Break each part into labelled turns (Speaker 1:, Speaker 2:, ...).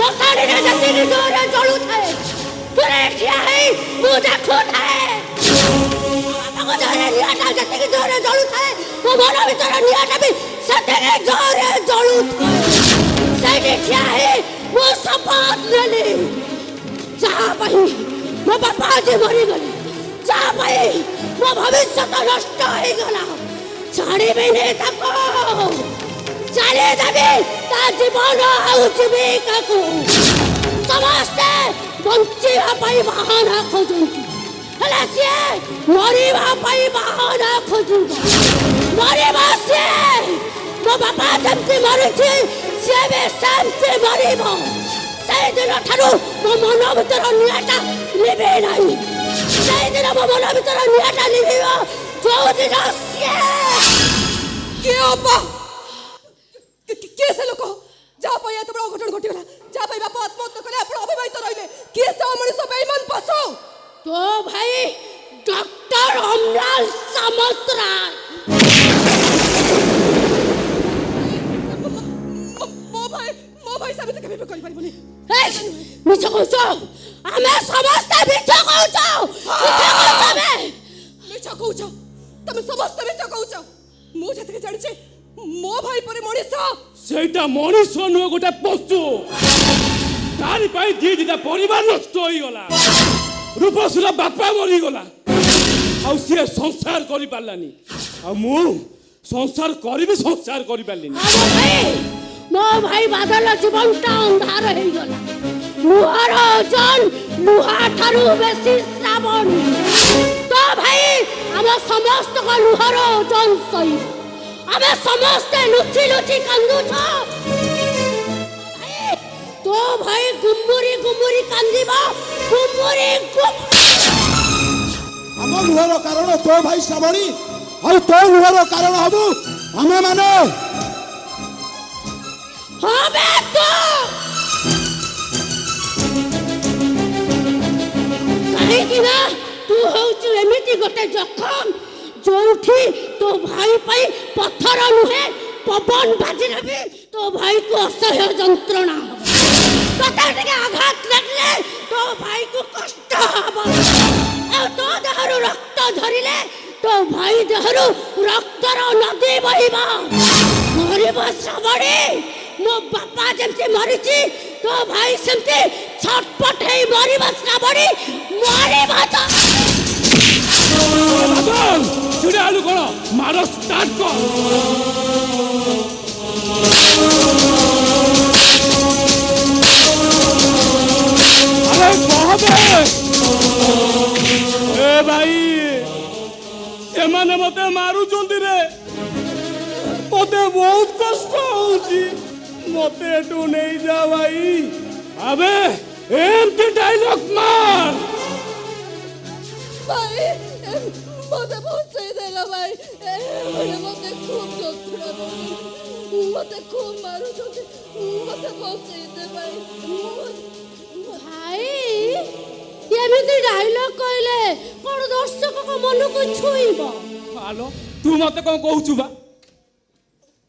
Speaker 1: मशाणी रे जति जोरे जळू थाए तोरे ठिया है मु देखु थाए बाबा जोरे नियाटा जति जोरे जळू थाए मो मन भीतर नियाटा भी सते जोरे जळू थाए सही ठिया है मो शपथ लेली जा भाई मो बापा जी मरी गले जा भाई मो भविष्य तो नष्ट हो गला छाड़ी भी नहीं तको चले दबे ता जीवन आउ जीविका को समस्ते बंचिवा पाई बहाना खोजंती हला से मरिवा पाई बहाना खोजुगा मरिवा से मो बापा जमती मरिछि से बे शांति मरिबो से दिन ठारू मो मन भीतर नियाटा लिबे नाही से दिन मो मन भीतर नियाटा लिबिबो जो दिन से
Speaker 2: के अपा केसे लोक जा पाई एत बड़ घटन घटी गला जा पाई बापा आत्महत्या कले आपण अविवाहित रहिले केसे मनुष्य बेईमान पशु
Speaker 1: तो भाई डॉक्टर अमलाल सामंतरा मो भाई साबित केबे करि परिबनी हे मिछ कहछो आमे समस्त मिछ कहछो
Speaker 2: मिछ कहछो तमे समस्त मिछ कहछो मु जते जानि मो भाई परे मनीष
Speaker 3: सेटा मनीष नु गोटे पशु तारी पाई दी दिटा परिवार नष्ट होई गला रूपसुला बापा मरी गला आ से संसार करि पारलानी आ मु संसार करि पारलिनी
Speaker 1: मो भाई बादल जीवनटा अंधार हो गला लुहार ओजन लुहा ठारू बेसी श्रावण तो भाई हम समस्त को लुहार ओजन सही आमे समस्त लुची लुची कांदू छो तो भाई गुम्बुरी गुम्बुरी कांदीबा गुम्बुरी
Speaker 4: हम लुहार कारण तो भाई श्रावणी और तो लुहार कारण हबु हमें माने
Speaker 1: हबे तो काहे कि ना तू होउ एमिति गोटे जखम जोठी तो भाई पाई पत्थर नुहे पवन बाजिले भी तो भाई को असह्य जंत्रणा कतटे आघात लगले तो भाई को कष्ट हबो ए तो देहरु रक्त झरिले तो भाई देहरु रक्तर नदी बहिबा मरिबा श्रावणी मो बापा जेमती मरिछि तो भाई सेमती छटपट हे मरिबा श्रावणी मरिबा तो
Speaker 3: बादल चुड़े आलू करो मारो स्टार्ट कर अरे कहबे ए भाई से माने मते मारू चंदी रे मते बहुत कष्ट होउची मते एटू नहीं जा भाई अबे एमती डायलॉग मार
Speaker 2: भाई मते बहुत सही देला भाई मते खूब जंत्रणा मते खूब मारू जंती मते बहुत सही दे
Speaker 1: भाई एमिति डायलॉग कहले कोन दर्शक को मन को छुईबो
Speaker 3: हालो तू मते कोन कहउछु बा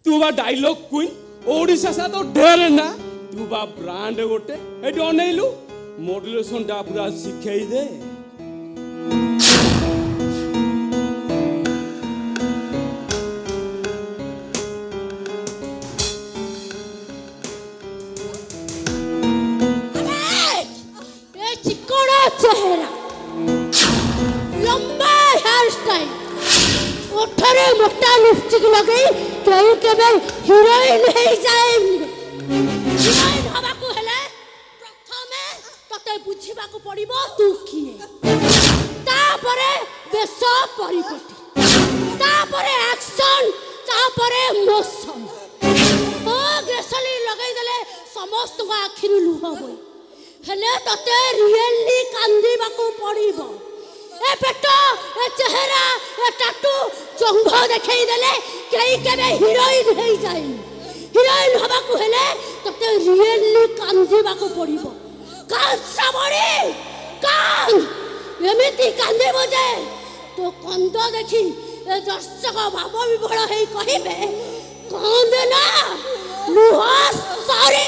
Speaker 3: तू बा डायलॉग क्वीन ओडिसा सा तो ढेर ना तू बा ब्रांड गोटे एटी अनेलु मॉड्यूलेशन डा पूरा सिखाई दे
Speaker 1: चेहरा लंबा हेयर स्टाइल ओठरे मोटा लिपस्टिक लगे कहीं के भाई हीरोइन है जाए हीरोइन हवा को हेले प्रथमे तते बुझिबा को पड़िबो तू किए तापरे बेस परिपटी तापरे एक्शन तापरे मोशन ओ ग्रेसली लगाई देले समस्त को आखिर लुह होई हेले तते रियली कांदीबा को पड़िबो ए पेटो ए चेहरा ए टाटू जंघ देखाई देले केई केबे हीरोइन हे जाई हीरोइन हबा को हेले तते रियली कांदीबा को पड़िबो कान श्रावणी कान एमिति कांदेबो जे तो कंद देखी ए दर्शक भाव विभोर हे कहिबे कांदे ना लुहा सारे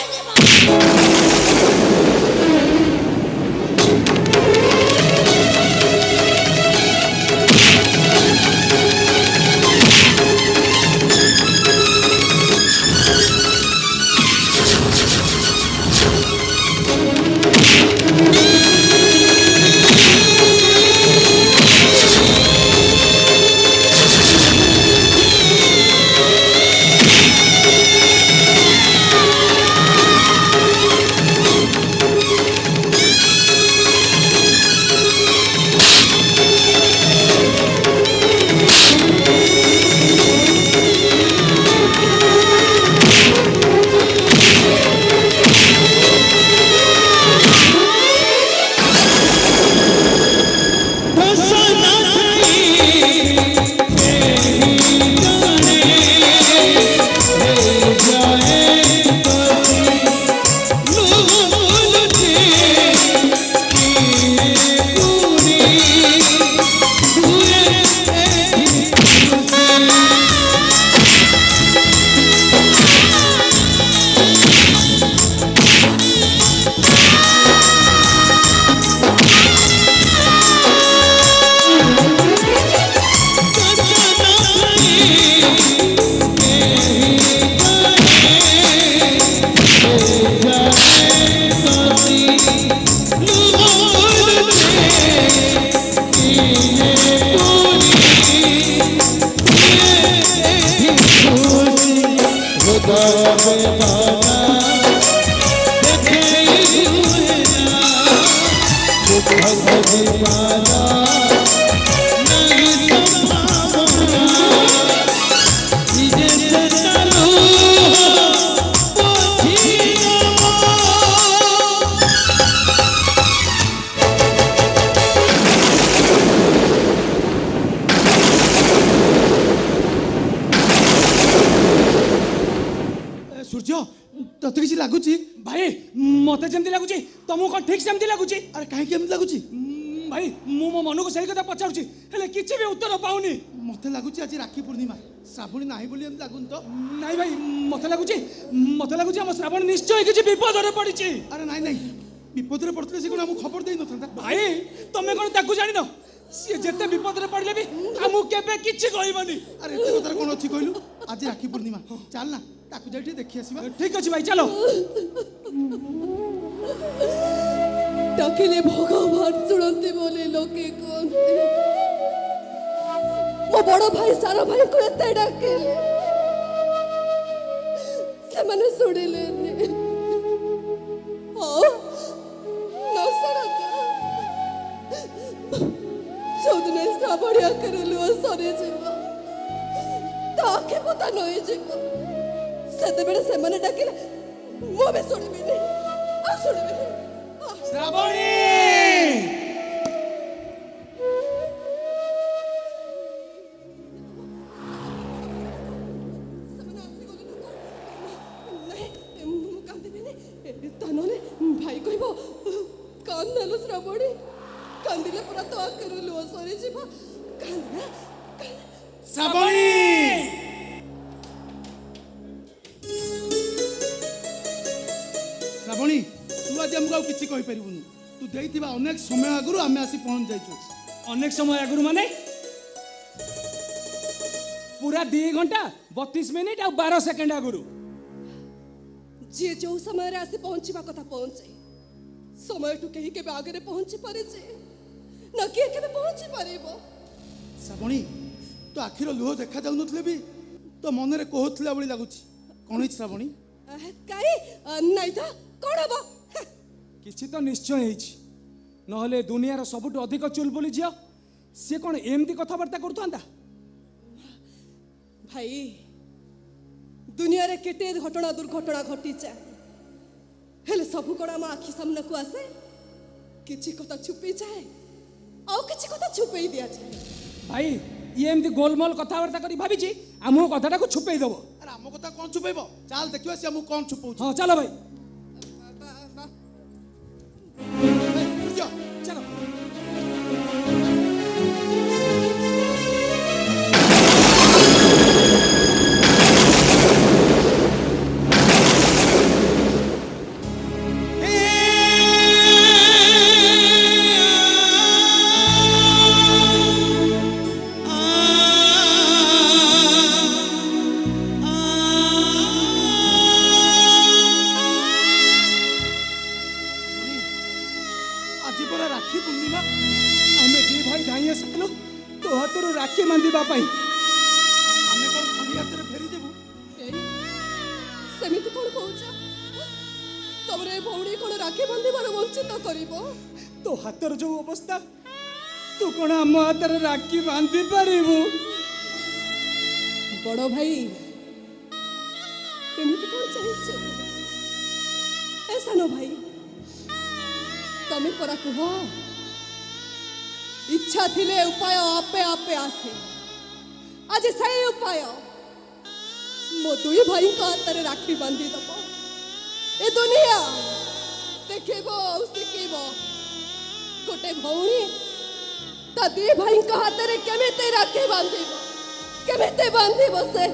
Speaker 5: তবে বানা দেখে ঘুরে না তবে বানা नहीं तो भावना নিজেতে চালু পথিনা
Speaker 4: ସୂର୍ଯ୍ୟ ତତେ କିଛି ଲାଗୁଛି?
Speaker 3: ଭାଇ ମତେ ଯେମିତି ଲାଗୁଛି ତମକୁ କ'ଣ ଠିକ୍ ସେମିତି ଲାଗୁଛି?
Speaker 4: ଆରେ କାହିଁକି ଏମିତି ଲାଗୁଛି?
Speaker 3: ଭାଇ ମୁଁ ମୋ ମନକୁ ସେଇ କଥା ପଚାରୁଛି ହେଲେ କିଛି ବି ଉତ୍ତର ପାଉନି।
Speaker 4: ମତେ ଲାଗୁଛି ଆଜି ରାକ୍ଷୀ ପୂର୍ଣ୍ଣିମା, ଶ୍ରାବଣୀ ନାହିଁ ବୋଲି ଏମିତି ଲାଗୁନି ତ?
Speaker 3: ନାଇଁ ଭାଇ ମତେ ଲାଗୁଛି ଆମ ଶ୍ରାବଣ ନିଶ୍ଚୟ କିଛି ବିପଦରେ ପଡ଼ିଛି।
Speaker 4: ଆରେ ନାଇଁ ନାଇଁ, ବିପଦରେ ପଡ଼ିଥିଲେ ସେ କ'ଣ ଆମକୁ ଖବର ଦେଇନଥାନ୍ତା?
Speaker 3: ଭାଇ ତମେ କ'ଣ ତାକୁ ଜାଣିନ? ସିଏ ଯେତେ ବିପଦରେ ପଡ଼ିଲେ ବି ଆମକୁ କେବେ କିଛି କହିବନି।
Speaker 4: ଆରେ ଏତେ କଥାରେ କ'ଣ ଅଛି କହିଲୁ? ଆଜି ରାକ୍ଷୀ ପୂର୍ଣ୍ଣିମା, ଚାଲ ନା ତାକୁ ଯାଇ ଟିକେ ଦେଖି ଆସିବା।
Speaker 3: ଠିକ୍ ଅଛି ଭାଇ ଚାଲ।
Speaker 2: ডাকিলে ভগবান শুনতে বলে লোকে কহতে ମୋ ବଡ଼ ଭାଇ ସାନ ଭାଇଙ୍କୁ ଏତେ ଡାକିଲେ ସେମାନେ ଶୁଣିଲେନି। ହଉ ଯୋଉଦିନ ଶ୍ରାବଣୀ ଆଖିରେ ଲୁହ ସରିଯିବ ତା ଆଖି ପତା ନଇଯିବ ସେତେବେଳେ ସେମାନେ ଡାକିଲେ ମୁଁ ବି ଶୁଣିବିନି ଆଉ ଶୁଣିବିନି।
Speaker 3: ଶ୍ରାବଣୀ
Speaker 2: ଭାଇ କହିବ କାନ୍ଦାଲୁ ଶ୍ରାବଣୀ କାନ୍ଦିଲେ ପୁରା ତ ଆଖିରୁ ଲୁହ ସରିଯିବ।
Speaker 3: ଶ୍ରାବଣୀ
Speaker 4: ଶ୍ରାବଣୀ ତୁ ଆଜି ଆମକୁ ଆଉ କିଛି କହିପାରିବୁନି। ତୁ ଦେଇଥିବା ଅନେକ ସମୟ ଆଗରୁ ଆମେ ଆସି ପହଞ୍ଚି ଯାଇଛୁ।
Speaker 3: ଅନେକ ସମୟ ଆଗରୁ ମାନେ ପୁରା 2 ଘଣ୍ଟା 32 ମିନିଟ୍ ଆଉ 12 ସେକେଣ୍ଡ ଆଗରୁ।
Speaker 2: ଯିଏ ଯୋଉ ସମୟରେ ଆସି ପହଞ୍ଚିବା କଥା ପହଞ୍ଚେ ସମୟଠୁ କେହି କେବେ ଆଗରେ ପହଞ୍ଚି ପାରିଛି ନା କିଏ କେବେ ପହଞ୍ଚି ପାରିବ?
Speaker 4: ଶ୍ରାବଣୀ ତୋ ଆଖିର ଲୁହ ଦେଖା ଯାଉନଥିଲେ ବି ତୋ ମନରେ କହୁଥିଲା ଭଳି ଲାଗୁଛି। କ'ଣ ହେଇଛି ଶ୍ରାବଣୀ?
Speaker 2: କାଇଁ ନାଇଁ ତ କ'ଣ ହବ?
Speaker 3: କିଛି ତ ନିଶ୍ଚୟ ହେଇଛି, ନହେଲେ ଦୁନିଆର ସବୁଠୁ ଅଧିକ ଚୁଲବୁଲି ଝିଅ ସିଏ କ'ଣ ଏମିତି କଥାବାର୍ତ୍ତା କରୁଥାନ୍ତା?
Speaker 2: ଭାଇ ଦୁନିଆରେ କେତେ ଘଟଣା ଦୁର୍ଘଟଣା ଘଟିଛି ହେଲେ ସବୁ କ'ଣ ଆମ ଆଖି ସାମ୍ନାକୁ ଆସେ? କିଛି କଥା ଛୁପେଇ ଯାଏ ଆଉ କିଛି କଥା ଛୁପେଇ ଦିଆଯାଏ।
Speaker 3: ଭାଇ ଇଏ ଏମିତି ଗୋଲମୋଲ କଥାବାର୍ତ୍ତା କରି ଭାବିଛି ଆମକୁ କଥାଟାକୁ ଛୁପେଇ ଦେବ।
Speaker 4: ଆରେ ଆମ କଥା କ'ଣ ଛୁପେଇବ? ଚାଲ ଦେଖିବା ସେ ଆମକୁ କ'ଣ ଛୁପଉଛି।
Speaker 3: ହଁ ଚାଲ ଭାଇ
Speaker 4: ସୂର୍ଯ୍ୟ
Speaker 3: ଚାଲ।
Speaker 4: ଆଜି ପରା ରାକ୍ଷୀ ପୂର୍ଣ୍ଣିମା।
Speaker 3: ଆମେ 2 ଭାଇ ଧାଇଁ ଆସିଥିଲୁ ତୋ ହାତରୁ ରାକ୍ଷୀ ବାନ୍ଧିବା ପାଇଁ।
Speaker 4: ଆମେ କ'ଣ ଖାଲି ହାତରେ ଫେରିଯିବୁ?
Speaker 2: ସେମିତି କ'ଣ କହୁଛ? ତମର ଏ ଭଉଣୀ କ'ଣ ରାକ୍ଷୀ ବାନ୍ଧିବାର ବଞ୍ଚିତ କରିବ?
Speaker 3: ତୋ ହାତର ଯୋଉ ଅବସ୍ଥା ତୁ କ'ଣ ଆମ ହାତରେ ରାକ୍ଷୀ ବାନ୍ଧି ପାରିବୁ?
Speaker 2: ବଡ଼ ଭାଇ ଏମିତି କ'ଣ ଚାହିଁଛ? ଏ ସାନ ଭାଇ ତମେ ପରା କୁହ ଇଚ୍ଛା ଥିଲେ ଉପାୟ ଆପେ ଆପେ ଆସେ। ଆଜି ସେଇ ଉପାୟ ମୋ 2 ଭାଇଙ୍କ ହାତରେ ରାକ୍ଷୀ ବାନ୍ଧି ଦବ। ଏ ଦୁନିଆ ଦେଖିବ ଆଉ ଶିଖିବ ଗୋଟେ ଭଉଣୀ ତା 2 ଭାଇଙ୍କ ହାତରେ କେମିତି ରାକ୍ଷୀ ବାନ୍ଧିବ, କେମିତି ବାନ୍ଧିବ ସେ।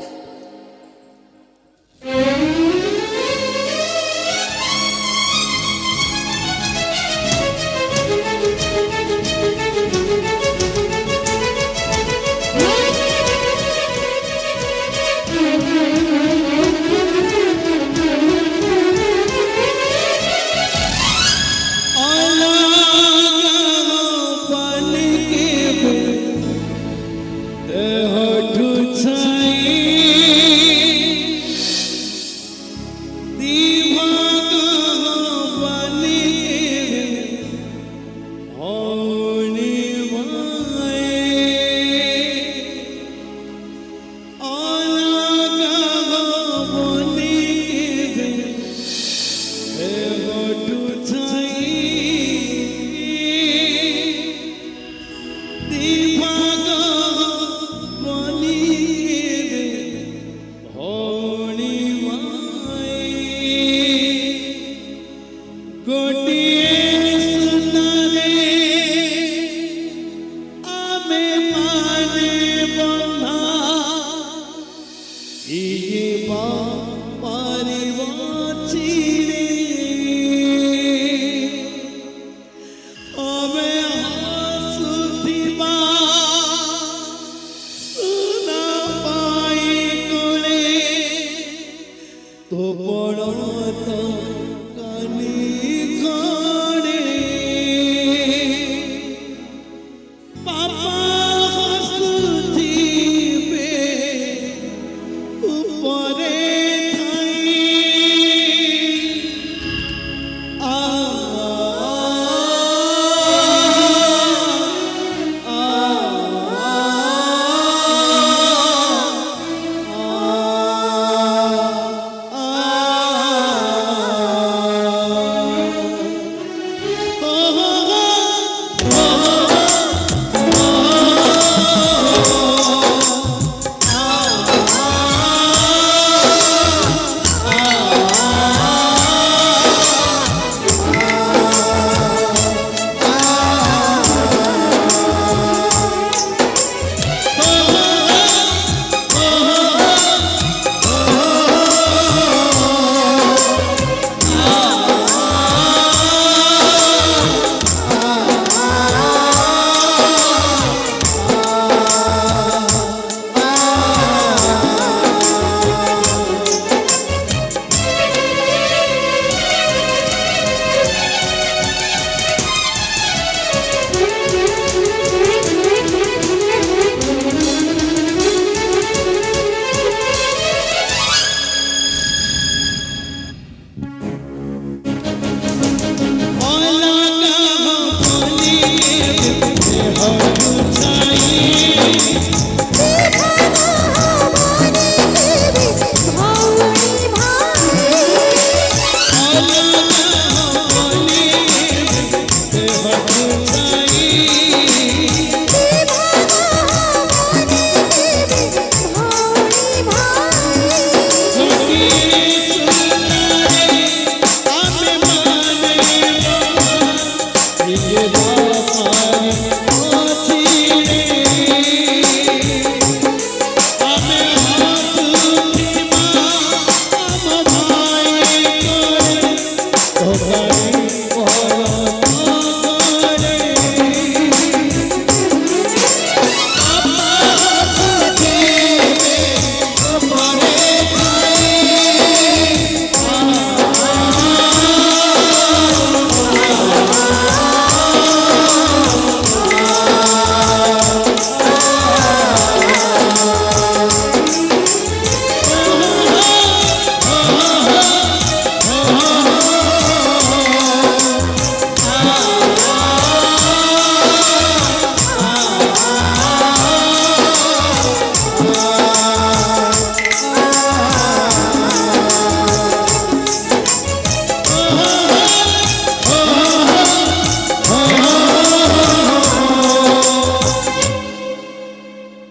Speaker 5: छाई तो